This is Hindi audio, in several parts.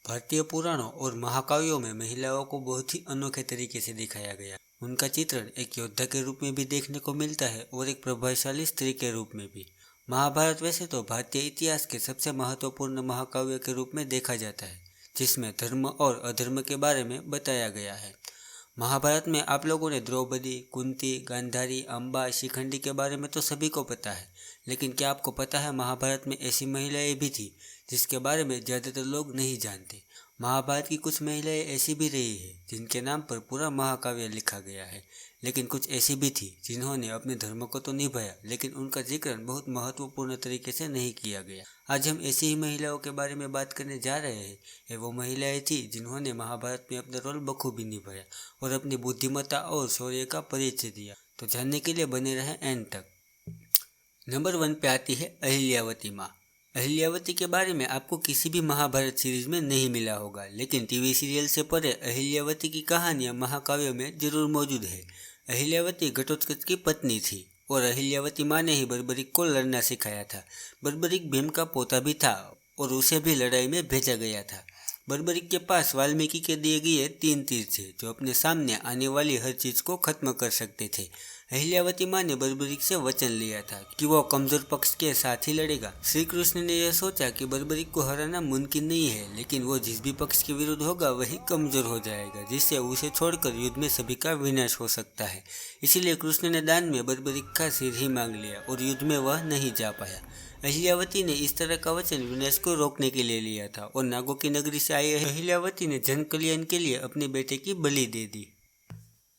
भारतीय पुराणों और महाकाव्यों में महिलाओं को बहुत ही अनोखे तरीके से दिखाया गया। उनका चित्रण एक योद्धा के रूप में भी देखने को मिलता है और एक प्रभावशाली स्त्री के रूप में भी। महाभारत वैसे तो भारतीय इतिहास के सबसे महत्वपूर्ण महाकाव्य के रूप में देखा जाता है, जिसमें धर्म और अधर्म के बारे में बताया गया है। महाभारत में आप लोगों ने द्रौपदी, कुंती, गांधारी, अंबा, शिखंडी के बारे में तो सभी को पता है, लेकिन क्या आपको पता है महाभारत में ऐसी महिलाएं भी थी जिसके बारे में ज़्यादातर लोग नहीं जानते। महाभारत की कुछ महिलाएं ऐसी भी रही है जिनके नाम पर पूरा महाकाव्य लिखा गया है, लेकिन कुछ ऐसी भी थी जिन्होंने अपने धर्म को तो निभाया, लेकिन उनका जिक्र बहुत महत्वपूर्ण तरीके से नहीं किया गया। आज हम ऐसी ही महिलाओं के बारे में बात करने जा रहे हैं। ये वो महिलाएं थी जिन्होंने महाभारत में अपना रोल बखूबी निभाया और अपनी बुद्धिमत्ता और शौर्य का परिचय दिया। तो जानने के लिए बने रहे एंड तक। नंबर 1 पे आती है अहिल्यावती माँ। अहिल्यावती के बारे में आपको किसी भी महाभारत सीरीज में नहीं मिला होगा, लेकिन टीवी सीरियल से परे अहिल्यावती की कहानियाँ महाकाव्यों में जरूर मौजूद है। अहिल्यावती घटोत्कच की पत्नी थी और अहिल्यावती माँ ने ही बर्बरीक को लड़ना सिखाया था। बर्बरीक भीम का पोता भी था और उसे भी लड़ाई में भेजा गया था। बर्बरीक के पास वाल्मीकि के दिए गए 3 तीर थे जो अपने सामने आने वाली हर चीज़ को खत्म कर सकते थे। अहिल्यावती माँ ने बर्बरीक से वचन लिया था कि वो कमजोर पक्ष के साथ ही लड़ेगा। श्री कृष्ण ने यह सोचा कि बर्बरीक को हराना मुमकिन नहीं है, लेकिन वो जिस भी पक्ष के विरुद्ध होगा वही कमजोर हो जाएगा, जिससे उसे छोड़कर युद्ध में सभी का विनाश हो सकता है। इसीलिए कृष्ण ने दान में बर्बरीक का सिर ही मांग लिया और युद्ध में वह नहीं जा पाया। अहिल्यावती ने इस तरह का वचन विनाश को रोकने के लिए लिया था और नागों की नगरी से आई अहिल्यावती ने जन कल्याण के लिए अपने बेटे की बलि दे दी।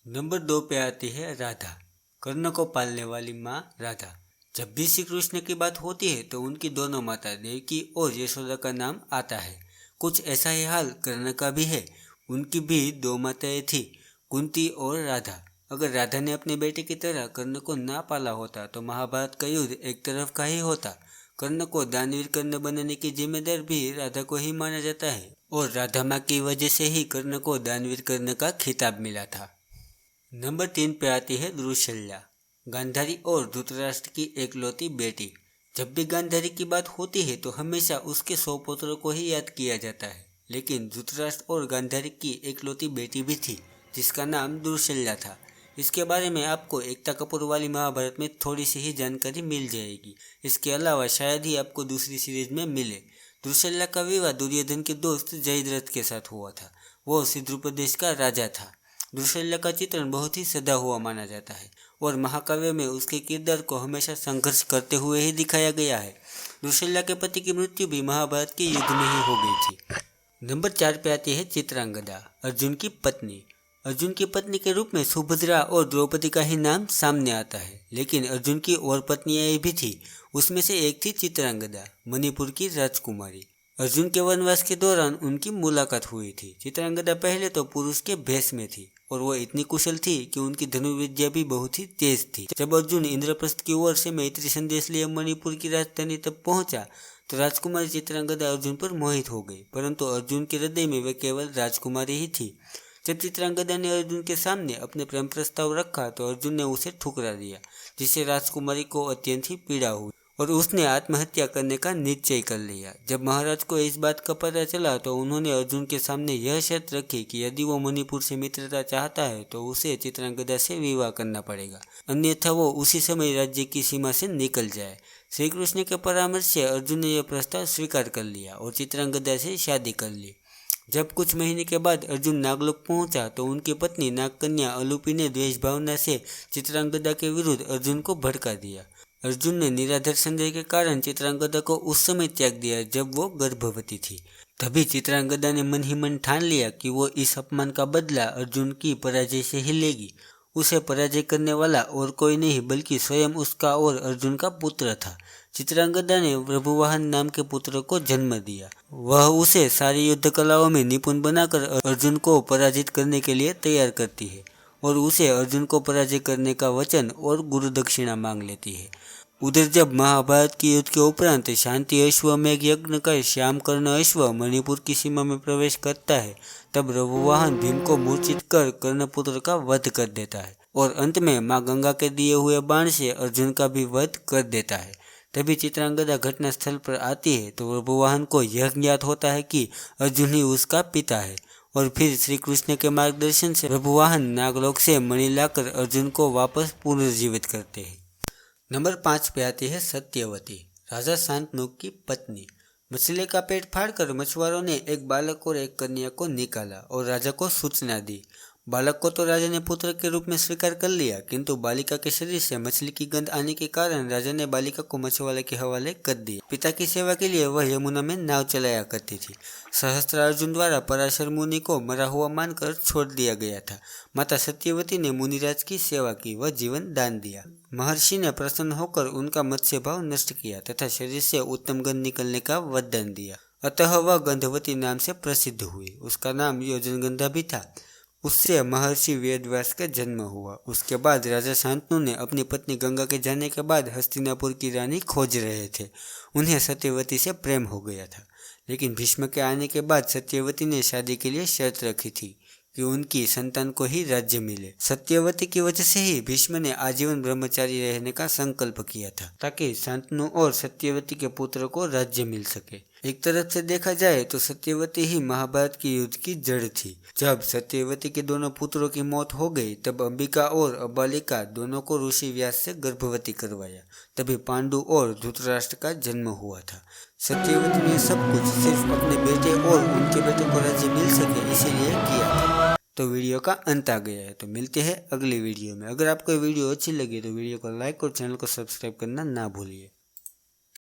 नंबर 2 पे आती है राधा। कर्ण को पालने वाली माँ राधा। जब भी श्री कृष्ण की बात होती है तो उनकी दोनों माता देवकी और यशोदा का नाम आता है। कुछ ऐसा ही हाल कर्ण का भी है। उनकी भी 2 माताएं थी, कुंती और राधा। अगर राधा ने अपने बेटे की तरह कर्ण को ना पाला होता तो महाभारत का युद्ध एक तरफ का ही होता। कर्ण को दानवीर कर्ण बनने की जिम्मेदार भी राधा को ही माना जाता है और राधा माँ की वजह से ही कर्ण को दानवीर कर्ण का खिताब मिला था। नंबर 3 पे आती है दुश्शल्या। गांधारी और धृतराष्ट्र की एकलौती बेटी। जब भी गांधारी की बात होती है तो हमेशा उसके 100 पुत्रों को ही याद किया जाता है, लेकिन धृतराष्ट्र और गांधारी की एकलौती बेटी भी थी जिसका नाम दुश्शल्या था। इसके बारे में आपको एकता कपूर वाली महाभारत में थोड़ी सी ही जानकारी मिल जाएगी। इसके अलावा शायद ही आपको दूसरी सीरीज में मिले। दुश्शल्या का विवाह दुर्योधन के दोस्त जयद्रथ के साथ हुआ था। वो सिंधु प्रदेश का राजा था। दुश्शल्या का चित्रण बहुत ही सदा हुआ माना जाता है और महाकाव्य में उसके किरदार को हमेशा संघर्ष करते हुए ही दिखाया गया है। दुश्शल्या के पति की मृत्यु भी महाभारत के युद्ध में ही हो गई थी। नंबर 4 पे आती है चित्रांगदा, अर्जुन की पत्नी। अर्जुन की पत्नी के रूप में सुभद्रा और द्रौपदी का ही नाम सामने आता है, लेकिन अर्जुन की और पत्नियां भी थी। उसमें से एक थी चित्रांगदा, मणिपुर की राजकुमारी। अर्जुन के वनवास के दौरान उनकी मुलाकात हुई थी। चित्रांगदा पहले तो पुरुष के भेष में थी और वो इतनी कुशल थी कि उनकी धनुर्विद्या भी बहुत ही तेज थी। जब अर्जुन इंद्रप्रस्थ की ओर से मैत्री संदेश लिए मणिपुर की राजधानी तक पहुंचा तो राजकुमारी चित्रांगदा अर्जुन पर मोहित हो गई, परंतु अर्जुन के हृदय में वे केवल राजकुमारी ही थी। जब चित्रांगदा ने अर्जुन के सामने अपने प्रेम प्रस्ताव रखा तो अर्जुन ने उसे ठुकरा दिया, जिससे राजकुमारी को अत्यंत ही पीड़ा हुई और उसने आत्महत्या करने का निश्चय कर लिया। जब महाराज को इस बात का पता चला तो उन्होंने अर्जुन के सामने यह शर्त रखी कि यदि वो मणिपुर से मित्रता चाहता है तो उसे चित्रांगदा से विवाह करना पड़ेगा, अन्यथा वो उसी समय राज्य की सीमा से निकल जाए। श्री कृष्ण के परामर्श से अर्जुन ने यह प्रस्ताव स्वीकार कर लिया और चित्रांगदा से शादी कर ली। जब कुछ महीने के बाद अर्जुन नागलोक पहुंचा तो उनकी पत्नी नागकन्या अलूपी ने द्वेष भावना से चित्रांगदा के विरुद्ध अर्जुन को भड़का दिया। अर्जुन ने निराधार संदेह के कारण चित्रांगदा को उस समय त्याग दिया जब वो गर्भवती थी। तभी चित्रांगदा ने मन ही मन ठान लिया कि वो इस अपमान का बदला अर्जुन की पराजय से ही लेगी। उसे पराजय करने वाला और कोई नहीं बल्कि स्वयं उसका और अर्जुन का पुत्र था। चित्रांगदा ने प्रभुवाहन नाम के पुत्र को जन्म दिया। वह उसे सारी युद्ध कलाओं में निपुण बनाकर अर्जुन को पराजित करने के लिए तैयार करती है और उसे अर्जुन को पराजय करने का वचन और गुरु दक्षिणा मांग लेती है। उधर जब महाभारत के युद्ध के उपरांत शांति अश्वमेघ यज्ञ का श्याम कर्ण अश्व मणिपुर की सीमा में प्रवेश करता है, तब रघुवाहन भीम को मूर्छित कर कर्णपुत्र का वध कर देता है और अंत में मां गंगा के दिए हुए बाण से अर्जुन का भी वध कर देता है। तभी चित्रांगदा घटना स्थल पर आती है तो प्रभुवाहन को यह ज्ञात होता है कि अर्जुन ही उसका पिता है और फिर श्री कृष्ण के मार्गदर्शन से प्रभुवाहन नागलोक से मणि लाकर अर्जुन को वापस पुनर्जीवित करते हैं। नंबर 5 पे आती है सत्यवती, राजा शांतनु की पत्नी। मछली का पेट फाड़कर मछुआरों ने एक बालक और एक कन्या को निकाला और राजा को सूचना दी। बालक को तो राजा ने पुत्र के रूप में स्वीकार कर लिया, किंतु बालिका के शरीर से मछली की गंध आने के कारण राजा ने बालिका को मछुआरे के हवाले कर दिया। पिता की सेवा के लिए वह यमुना में नाव चलाया करती थी। सहस्त्रार्जुन द्वारा पराशर मुनि को मरा हुआ मानकर छोड़ दिया गया था। माता सत्यवती ने मुनिराज की सेवा की व जीवन दान दिया। महर्षि ने प्रसन्न होकर उनका मत्स्य भाव नष्ट किया तथा शरीर से उत्तम गंध निकलने का वरदान दिया। अतः वह गंधवती नाम से प्रसिद्ध हुई। उसका नाम योजनगंधा भी था। उससे महर्षि वेदव्यास का जन्म हुआ। उसके बाद राजा शांतनु ने अपनी पत्नी गंगा के जाने के बाद हस्तिनापुर की रानी खोज रहे थे। उन्हें सत्यवती से प्रेम हो गया था, लेकिन भीष्म के आने के बाद सत्यवती ने शादी के लिए शर्त रखी थी कि उनकी संतान को ही राज्य मिले। सत्यवती की वजह से ही भीष्म ने आजीवन ब्रह्मचारी रहने का संकल्प किया था ताकि शांतनु और सत्यवती के पुत्र को राज्य मिल सके। एक तरफ से देखा जाए तो सत्यवती ही महाभारत की युद्ध की जड़ थी। जब सत्यवती के दोनों पुत्रों की मौत हो गई तब अंबिका और अबालिका दोनों को ऋषि व्यास से गर्भवती करवाया। तभी पांडु और धृतराष्ट्र का जन्म हुआ था। सत्यवती ने सब कुछ सिर्फ अपने बेटे और उनके बेटे को राज्य मिल सके इसीलिए किया था। तो वीडियो का अंत आ गया है। तो मिलते हैं अगली वीडियो में। अगर आपको वीडियो अच्छी लगी तो वीडियो को लाइक और चैनल को सब्सक्राइब करना ना भूलिए।